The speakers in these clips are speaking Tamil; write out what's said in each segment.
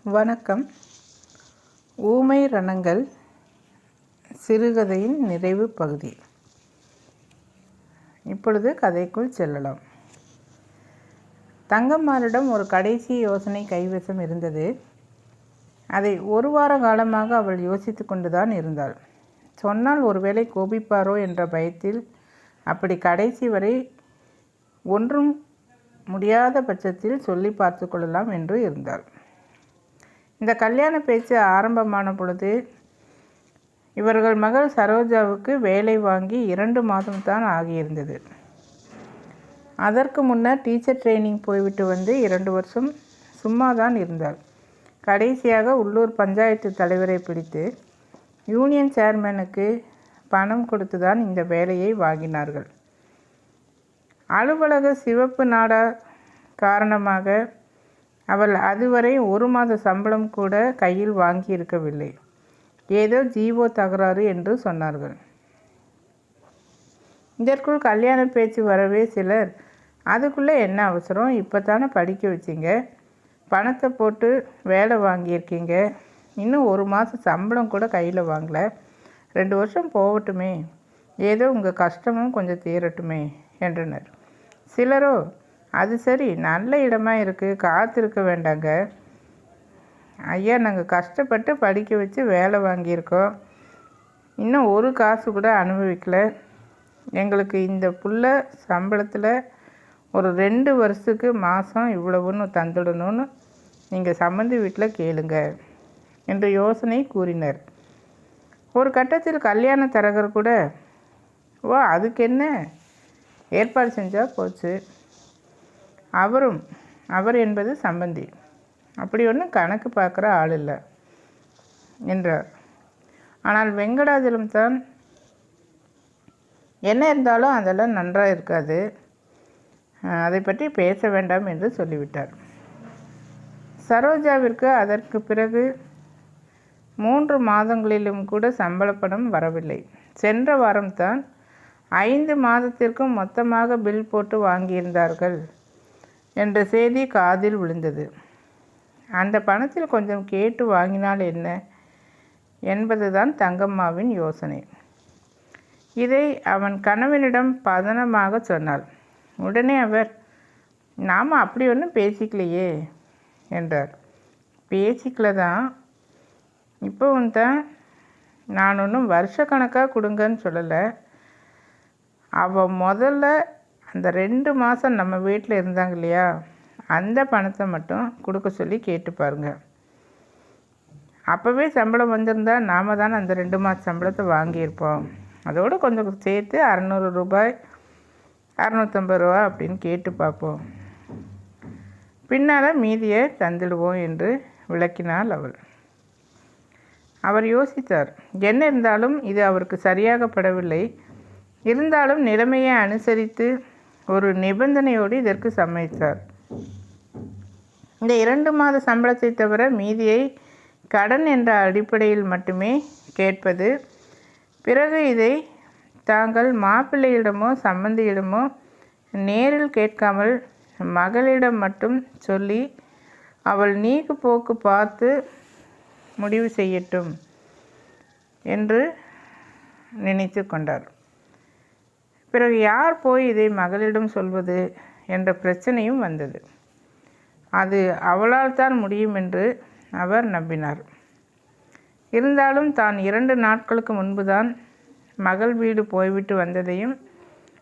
வணக்கம். ஊமை ரணங்கள் சிறுகதையின் நிறைவு பகுதி. இப்பொழுது கதைக்குள் செல்லலாம். தங்கம்மாளிடம் ஒரு கடைசி யோசனை கைவசம் இருந்தது. அதை ஒரு வார காலமாக அவள் யோசித்து கொண்டுதான் இருந்தாள். சொன்னால் ஒருவேளை கோபிப்பாரோ என்ற பயத்தில் அப்படி கடைசி வரை ஒன்றும் முடியாத பட்சத்தில் சொல்லி பார்த்து கொள்ளலாம் என்று இருந்தாள். இந்த கல்யாண பேச்சு ஆரம்பமான பொழுது இவர்கள் மகள் சரோஜாவுக்கு வேலை வாங்கி 2 மாதம்தான் ஆகியிருந்தது. அதற்கு முன்னர் டீச்சர் ட்ரைனிங் போய்விட்டு வந்து 2 வருஷம் சும்மா தான் இருந்தாள். கடைசியாக உள்ளூர் பஞ்சாயத்து தலைவரை பிடித்து யூனியன் சேர்மனுக்கு பணம் கொடுத்து தான் இந்த வேலையை வாங்கினார்கள். அலுவலக சிவப்பு நாடா காரணமாக அவள் அதுவரை 1 மாத சம்பளம் கூட கையில் வாங்கியிருக்கவில்லை. ஏதோ ஜீவோ தகராறு என்று சொன்னார்கள். இதற்குள் கல்யாண பேச்சு வரவே சிலர், அதுக்குள்ளே என்ன அவசரம், இப்போ தானே படிக்க வச்சிங்க, பணத்தை போட்டு வேலை வாங்கியிருக்கீங்க, இன்னும் 1 மாதம் சம்பளம் கூட கையில் வாங்கலை, 2 வருஷம் போகட்டுமே, ஏதோ உங்கள் கஷ்டமும் கொஞ்சம் தீரட்டுமே என்றனர். சிலரோ, அது சரி, நல்ல இடமா இருக்குது, காத்திருக்க வேண்டாங்க ஐயா, நாங்கள் கஷ்டப்பட்டு படிக்க வச்சு வேலை வாங்கியிருக்கோம், இன்னும் ஒரு காசு கூட அனுபவிக்கலை, எங்களுக்கு இந்த புள்ள சம்பளத்தில் ஒரு 2 வருஷத்துக்கு மாதம் இவ்வளவுன்னு தந்துடணும்னு நீங்கள் சம்மந்தி வீட்டில் கேளுங்க என்று யோசனை கூறினர். ஒரு கட்டத்தில் கல்யாண தரகர் கூட, ஓ அதுக்கு என்ன, ஏற்பாடு செஞ்சால் போச்சு, அவர் என்பது சம்பந்தி, அப்படி ஒன்றும் கணக்கு பார்க்குற ஆள் இல்லை என்றார். ஆனால் வெங்கடாஜலம் தான், என்ன இருந்தாலும் அதெல்லாம் நன்றாக இருக்காது, அதை பற்றி பேச வேண்டாம் என்று சொல்லிவிட்டார். சரோஜாவிற்கு அதற்கு பிறகு 3 மாதங்களிலும் கூட சம்பள பணம் வரவில்லை. சென்ற வாரம்தான் 5 மாதத்திற்கும் மொத்தமாக பில் போட்டு வாங்கியிருந்தார்கள் என்ற செய்தி காதில் விழுந்தது. அந்த பணத்தில் கொஞ்சம் கேட்டு வாங்கினால் என்ன என்பதுதான் தங்கம்மாவின் யோசனை. இதை அவன் கணவனிடம் பதனமாக சொன்னாள். உடனே அவர், நாம் அப்படி ஒன்றும் பேசிக்கலையே என்றார். பேசிக்கல தான், இப்போவும் தான், நான் ஒன்றும் வருஷக்கணக்காக கொடுங்கன்னு சொல்லலை, அவள் முதல்ல அந்த 2 மாதம் நம்ம வீட்டில் இருந்தாங்க இல்லையா, அந்த பணத்தை மட்டும் கொடுக்க சொல்லி கேட்டு பாருங்க. அப்போவே சம்பளம் வந்திருந்தா நாம் தானே அந்த 2 மாத சம்பளத்தை வாங்கியிருப்போம், அதோடு கொஞ்சம் சேர்த்து 600 ரூபாய் 650 ரூபா அப்படின்னு கேட்டு பார்ப்போம், பின்னால் மீதியை தந்துடுவோம் என்று விளக்கினாள் அவள். அவர் யோசித்தார். என்ன இருந்தாலும் இது அவருக்கு சரியாகப்படவில்லை. இருந்தாலும் நிலைமையை அனுசரித்து ஒரு நிபந்தனையோடு இதற்கு சம்மதித்தார். இந்த 2 மாத சம்பளத்தை தவிர மீதியை கடன் என்ற அடிப்படையில் மட்டுமே கேட்பது. பிறகு இதை தாங்கள் மாப்பிள்ளையிடமோ சம்பந்தியிடமோ நேரில் கேட்காமல் மகளிடம் மட்டும் சொல்லி அவள் நீக்கு போக்கு பார்த்து முடிவு செய்யட்டும் என்று நினைத்து கொண்டார். பிறகு யார் போய் இதை மகளிடம் சொல்வது என்ற பிரச்சனையும் வந்தது. அது அவளால் தான் முடியும் என்று அவர் நம்பினார். இருந்தாலும் தான் 2 நாட்களுக்கு முன்புதான் மகள் வீடு போய்விட்டு வந்ததையும்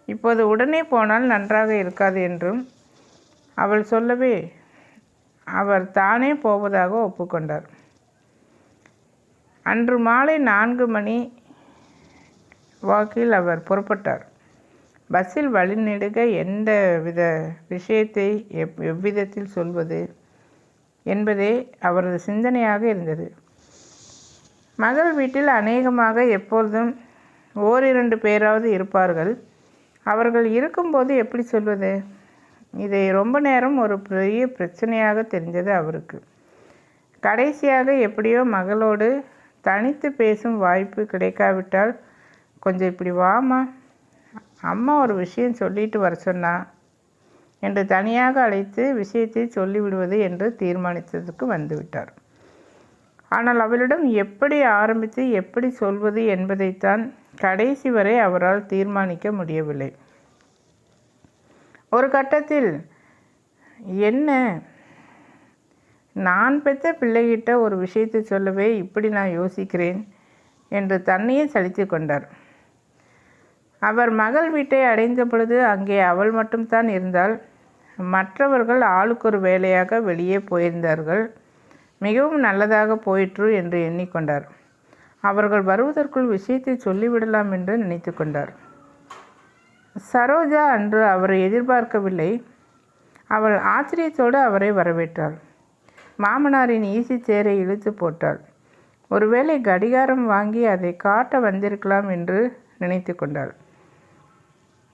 இப்போது உடனே போனால் நன்றாக இருக்காது என்றும் அவள் சொல்லவே அவர் தானே போவதாக ஒப்புக்கொண்டார். அன்று மாலை 4 மணி வாக்கில் அவர் புறப்பட்டார். பஸ்ஸில் வழிநெடுக எந்த வித விஷயத்தை எவ்விதத்தில் சொல்வது என்பதே அவரது சிந்தனையாக இருந்தது. மகள் வீட்டில் அநேகமாக எப்பொழுதும் 1-2 பேராவது இருப்பார்கள். அவர்கள் இருக்கும்போது எப்படி சொல்வது? இதை ரொம்ப நேரம் ஒரு பெரிய பிரச்சனையாக தெரிஞ்சது அவருக்கு. கடைசியாக எப்படியோ மகளோடு தனித்து பேசும் வாய்ப்பு கிடைக்காவிட்டால், கொஞ்சம் இப்படி வாமா, அம்மா ஒரு விஷயம் சொல்லிட்டு வர சொன்னா என்று தனியாக அழைத்து விஷயத்தை சொல்லிவிடுவது என்று தீர்மானித்ததுக்கு வந்துவிட்டார். ஆனால் அவளிடம் எப்படி ஆரம்பித்து எப்படி சொல்வது என்பதைத்தான் கடைசி வரை அவரால் தீர்மானிக்க முடியவில்லை. ஒரு கட்டத்தில், என்ன, நான் பெற்ற பிள்ளைகிட்ட ஒரு விஷயத்தை சொல்லவே இப்படி நான் யோசிக்கிறேன் என்று தன்னையே சலித்து கொண்டார். அவர் மகள் வீட்டை அடைந்த பொழுது அங்கே அவள் மட்டும்தான் இருந்தாள். மற்றவர்கள் ஆளுக்கொரு வேலையாக வெளியே போயிருந்தார்கள். மிகவும் நல்லதாக போயிற்று என்று எண்ணிக்கொண்டார். அவர்கள் வருவதற்குள் விஷயத்தை சொல்லிவிடலாம் என்று நினைத்து கொண்டார். சரோஜா அன்று அவரை எதிர்பார்க்கவில்லை. அவள் ஆச்சரியத்தோடு அவரை வரவேற்றாள். மாமனாரின் ஈசி சேரை இழுத்து போட்டாள். ஒருவேளை கடிகாரம் வாங்கி அதை காட்ட வந்திருக்கலாம் என்று நினைத்து கொண்டாள்.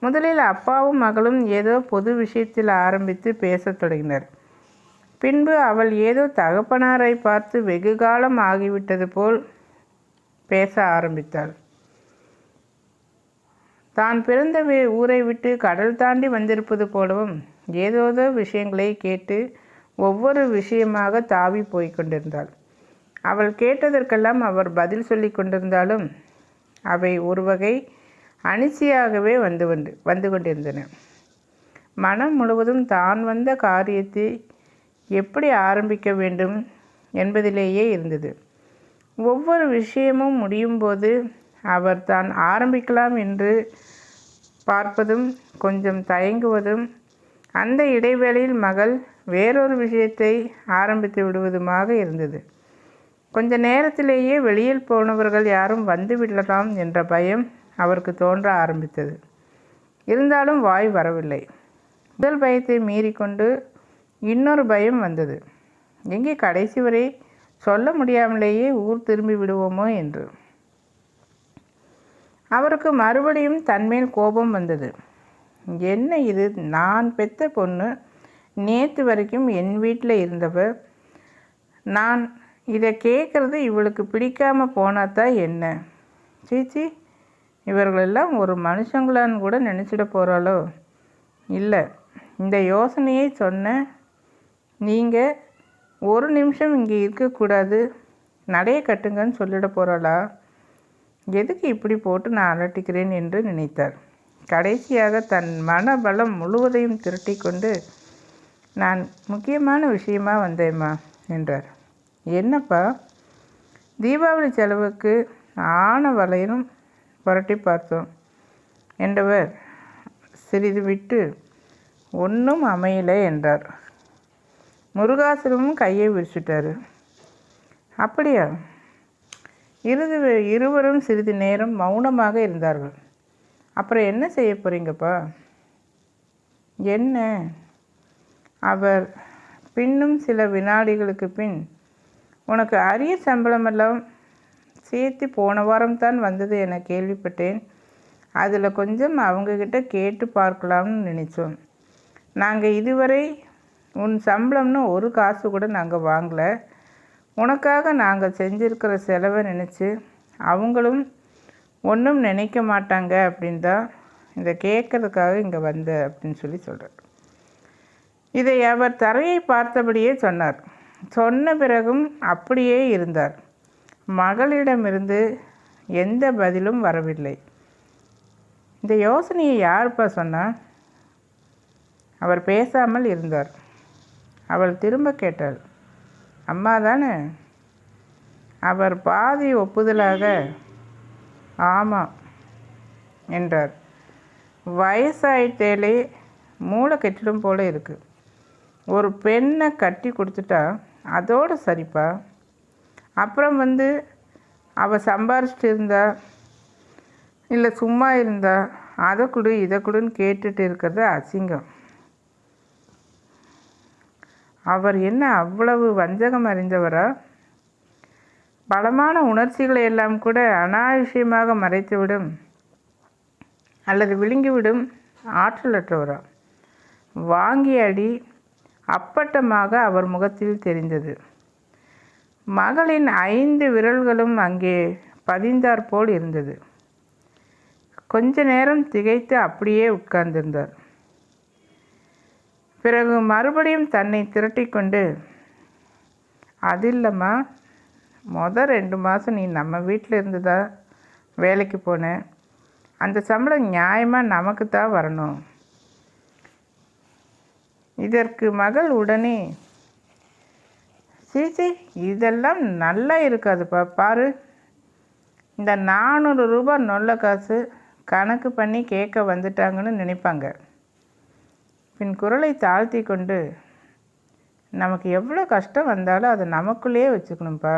முதலில் அப்பாவும் மகளும் ஏதோ பொது விஷயத்தில் ஆரம்பித்து பேசத் தொடங்கினர். பின்பு அவள் ஏதோ தகப்பனாரை பார்த்து வெகு காலம் ஆகிவிட்டது போல் பேச ஆரம்பித்தாள். தான் பிறந்த ஊரை விட்டு கடல் தாண்டி வந்திருப்பது போலவும் ஏதோதோ விஷயங்களை கேட்டு ஒவ்வொரு விஷயமாக தாவி போய்கொண்டிருந்தாள். அவள் கேட்டதற்கெல்லாம் அவர் பதில் சொல்லி கொண்டிருந்தாலும் அவை ஒரு வகை அனிச்சையாகவே வந்து கொண்டிருந்தன. மனம் முழுவதும் தான் வந்த காரியத்தை எப்படி ஆரம்பிக்க வேண்டும் என்பதிலேயே இருந்தது. ஒவ்வொரு விஷயமும் முடியும் போது அவர் தான் ஆரம்பிக்கலாம் என்று பார்ப்பதும் கொஞ்சம் தயங்குவதும், அந்த இடைவேளையில் மகள் வேறொரு விஷயத்தை ஆரம்பித்து விடுவதுமாக இருந்தது. கொஞ்ச நேரத்திலேயே வெளியில் போனவர்கள் யாரும் வந்து விடலாம் என்ற பயம் அவருக்கு தோன்ற ஆரம்பித்தது. இருந்தாலும் வாய் வரவில்லை. முதல் பயத்தை மீறிக்கொண்டு இன்னொரு பயம் வந்தது. எங்கே கடைசி வரை சொல்ல முடியாமலேயே ஊர் திரும்பி விடுவோமோ என்று. அவருக்கு மறுபடியும் தன்மேல் கோபம் வந்தது. என்ன இது, நான் பெத்த பொண்ணு, நேற்று வரைக்கும் என் வீட்டில் இருந்தவ, நான் இதை கேட்குறது இவளுக்கு பிடிக்காமல் போனாதான் என்ன? சீச்சி, இவர்களெல்லாம் ஒரு மனுஷங்களான்னு கூட நினச்சிட போகிறாளோ? இல்லை, இந்த யோசனையை சொன்ன நீங்கள் ஒரு நிமிஷம் இங்கே இருக்கக்கூடாது, நடைய கட்டுங்கன்னு சொல்லிட போகிறாளா? எதுக்கு இப்படி போட்டு நான் அலட்டிக்கிறேன் என்று நினைத்தார். கடைசியாக தன் மனபலம் முழுவதையும் திரட்டி கொண்டு, நான் முக்கியமான விஷயமா வந்தேம்மா என்றார். என்னப்பா? தீபாவளி செலவுக்கு ஆன வளையலும் புரட்டி பார்த்தோம் என்றவர் சிறிது விட்டு, ஒன்றும் அமையலை என்றார். முருகாசுரமும் கையை விரிச்சுட்டார். அப்படியா? இருவரும் சிறிது நேரம் மௌனமாக இருந்தார்கள். அப்புறம் என்ன செய்ய போகிறீங்கப்பா? என்ன? அவர் பின்னும் சில வினாடிகளுக்கு பின், உனக்கு அரிய சம்பளமெல்லாம் சேர்த்து போன வாரம்தான் வந்தது என கேள்விப்பட்டேன். அதில் கொஞ்சம் அவங்கக்கிட்ட கேட்டு பார்க்கலாம்னு நினச்சோம். நாங்கள் இதுவரை உன் சம்பளம்னு ஒரு காசு கூட நாங்கள் வாங்கலை. உனக்காக நாங்கள் செஞ்சுருக்கிற செலவை நினச்சி அவங்களும் ஒன்றும் நினைக்க மாட்டாங்க அப்படின்னு தான் இதை கேட்கறதுக்காக இங்கே வந்த அப்படின்னு சொல்கிறார். இதை அவர் தரையை பார்த்தபடியே சொன்னார். சொன்ன பிறகும் அப்படியே இருந்தார். மகளிடமிருந்து எந்த பதிலும் வரவில்லை. இந்த யோசனையை யாருப்பா சொன்னார்? அவர் பேசாமல் இருந்தார். அவள் திரும்ப கேட்டாள், அம்மா தானே? அவர் பாதி ஒப்புதலாக ஆமாம் என்றார். வயசாயிட்டேலே மூளை கெட்டிடும் போல இருக்குது. ஒரு பெண்ணை கட்டி கொடுத்துட்டா அதோடு சரிப்பா. அப்புறம் அவள் சம்பாரிச்சிட்டு இருந்தா இல்லை சும்மா இருந்தா அதை கொடு இதை கொடுன்னு கேட்டுட்டு இருக்கிறது அசிங்கம். அவர் என்ன அவ்வளவு வஞ்சகம் அறிந்தவரா? பலமான உணர்ச்சிகளை எல்லாம் கூட அனாவசியமாக மறைத்துவிடும் அல்லது விழுங்கிவிடும் ஆற்றலற்றவரா? வாங்கிய அடி அப்பட்டமாக அவர் முகத்தில் தெரிந்தது. மகளின் 5 விரல்களும் அங்கே பதிந்தாற்போல் இருந்தது. கொஞ்ச நேரம் திகைத்து அப்படியே உட்கார்ந்திருந்தார். பிறகு மறுபடியும் தன்னை திரட்டிக்கொண்டு, அது இல்லைம்மா, மொதல் 2 மாதம் நீ நம்ம வீட்டில் இருந்து தான் வேலைக்கு போன. அந்த சம்பளம் நியாயமாக நமக்கு தான் வரணும். இதற்கு மகள் உடனே, சீச்சி, இதெல்லாம் நல்லா இருக்காதுப்பா. பாரு, இந்த 400 ரூபாய் நொல்ல காசு கணக்கு பண்ணி கேட்க வந்துட்டாங்கன்னு நினைப்பாங்க. பின் குரலை தாழ்த்தி கொண்டு, நமக்கு எவ்வளோ கஷ்டம் வந்தாலும் அதை நமக்குள்ளேயே வச்சுக்கணும்ப்பா.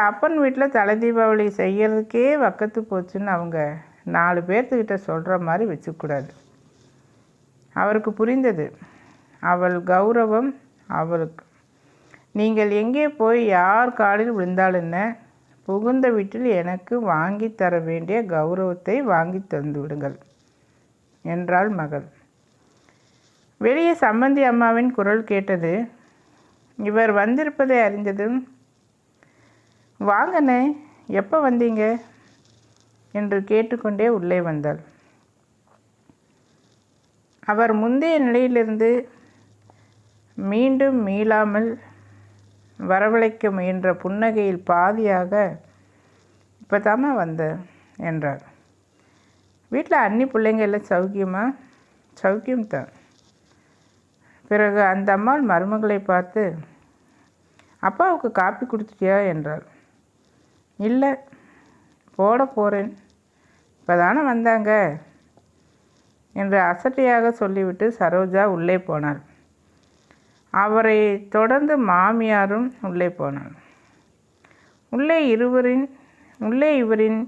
அப்பன் வீட்டில் தலை தீபாவளி செய்கிறதுக்கே வக்கத்து போச்சுன்னு அவங்க 4 பேர்த்துக்கிட்ட சொல்கிற மாதிரி வச்சுக்கூடாது. அவருக்கு புரிந்தது. அவள் கௌரவம் அவளுக்கு. நீங்கள் எங்கே போய் யார் காலில் விழுந்தாலுன்னு புகுந்த வீட்டில் எனக்கு வாங்கி தர வேண்டிய கௌரவத்தை வாங்கி தந்து விடுங்கள் என்றாள் மகள். வெளியே சம்பந்தி அம்மாவின் குரல் கேட்டது. இவர் வந்திருப்பதை அறிந்ததும், வாங்கண்ணே, எப்போ வந்தீங்க என்று கேட்டுக்கொண்டே உள்ளே வந்தாள். அவர் முந்தைய நிலையிலிருந்து மீண்டும் மீளாமல் வரவழைக்க முயன்ற புன்னகையில் பாதியாக, இப்போ தாம்மா வந்தேன் என்றார். வீட்டில் அண்ணி பிள்ளைங்க எல்லாம் சௌக்கியமா? சௌக்கியம்தான். பிறகு அந்த அம்மாள் மருமகளை பார்த்து, அப்பாவுக்கு காப்பி கொடுத்துட்டியா என்றாள். இல்லை, போட போகிறேன், இப்போ தானே வந்தாங்க என்று அசட்டையாக சொல்லிவிட்டு சரோஜா உள்ளே போனாள். அவரை தொடர்ந்து மாமியாரும் உள்ளே போனாள். உள்ளே இவரின்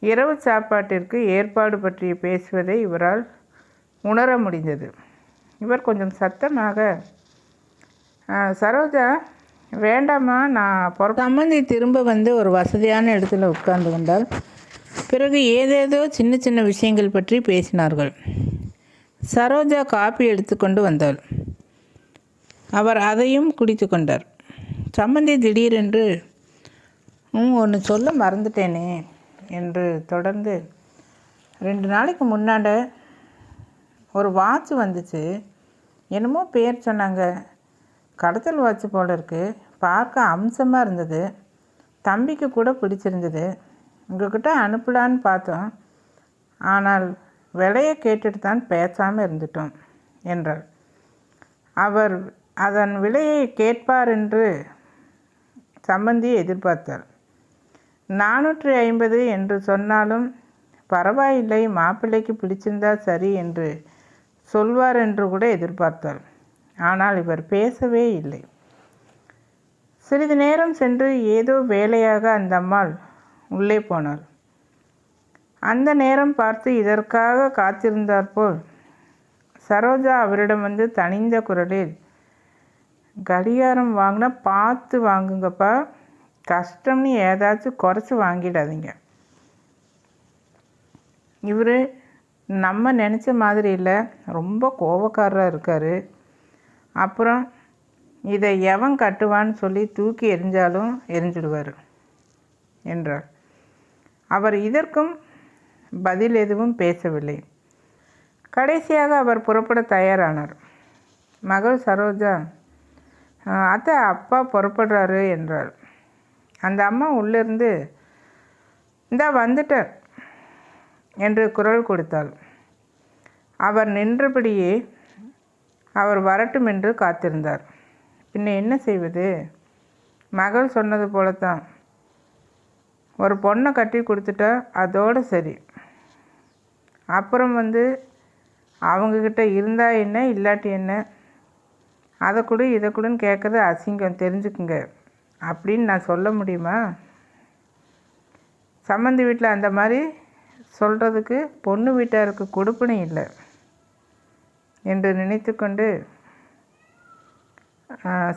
இரவு சாப்பாட்டிற்கு ஏற்பாடு பற்றி பேசுவதை இவரால் உணர முடிந்தது. இவர் கொஞ்சம் சத்தமாக, சரோஜா, வேண்டாமா, நான் சம்மந்தி திரும்ப வந்து ஒரு வசதியான இடத்துல உட்கார்ந்து கொண்டால். பிறகு ஏதேதோ சின்ன சின்ன விஷயங்கள் பற்றி பேசினார்கள். சரோஜா காப்பி எடுத்துக்கொண்டு வந்தாள். அவர் அதையும் குடித்து கொண்டார். சம்மந்தி திடீரென்று, ஒன்று சொல்ல மறந்துட்டேனே என்று தொடர்ந்து, 2 நாளைக்கு முன்னாண்ட ஒரு வாட்ச் வந்துச்சு, என்னமோ பேர் சொன்னாங்க, கடத்தல் வாட்ச் போல இருக்குது, பார்க்க அம்சமாக இருந்தது, தம்பிக்கு கூட பிடிச்சிருந்தது, உங்கள்கிட்ட அனுப்பலான்னு பார்த்தோம், ஆனால் விலையை கேட்டுட்டு தான் பேசாமல் இருந்துட்டோம் என்றார். அவர் அதன் விலையை கேட்பார் என்று சம்பந்தி எதிர்பார்த்தார். 450 என்று சொன்னாலும் பரவாயில்லை, மாப்பிள்ளைக்கு பிடிச்சிருந்தா சரி என்று சொல்வார் என்று கூட எதிர்பார்த்தார். ஆனால் இவர் பேசவே இல்லை. சிறிது நேரம் சென்று ஏதோ வேலையாக அந்த அம்மாள் உள்ளே போனாள். அந்த நேரம் பார்த்து இதற்காக காத்திருந்தாற்போல் சரோஜா அவரிடம் வந்து தனிந்த குரலில், கடிகாரம் வாங்கினா பார்த்து வாங்குங்கப்பா, கஷ்டம்னு ஏதாச்சும் குறைச்சி வாங்கிடாதீங்க. இவர் நம்ம நினச்ச மாதிரி இல்லை, ரொம்ப கோபக்காரராக இருக்கார். அப்புறம் இதை எவன் கட்டுவான்னு சொல்லி தூக்கி எறிஞ்சாலும் எரிஞ்சிடுவார் என்றார். அவர் இதற்கும் பதில் எதுவும் பேசவில்லை. கடைசியாக அவர் புறப்பட தயாரானார். மகள் சரோஜா, அத்தை, அப்பா புறப்படுறாரு என்றார். அந்த அம்மா உள்ளிருந்து, இந்தா வந்துட்டார் என்று குரல் கொடுத்தாள். அவர் நின்றபடியே அவர் வரட்டும் என்று காத்திருந்தார். பின்ன என்ன செய்வது? மகள் சொன்னது போலத்தான், ஒரு பொண்ணை கட்டி கொடுத்துட்டா அதோடு சரி. அப்புறம் வந்து அவங்கக்கிட்ட இருந்தால் என்ன, இல்லாட்டி என்ன, அதை கொடு இதை கொடுன்னு கேட்குறது அசிங்கம், தெரிஞ்சுக்குங்க அப்படின்னு நான் சொல்ல முடியுமா? சம்மந்தி வீட்டில் அந்த மாதிரி சொல்கிறதுக்கு பொண்ணு வீட்டாருக்கு கொடுப்பனே இல்லை என்று நினைத்து கொண்டு,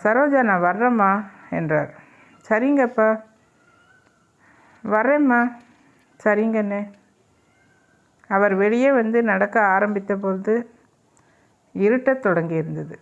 சரோஜா, நான் வர்றேம்மா என்றார். சரிங்கப்பா, வர்றேம்மா, சரிங்கண்ணே. அவர் வெளியே வந்து நடக்க ஆரம்பித்த பொழுது இருட்டத் தொடங்கியிருந்தது.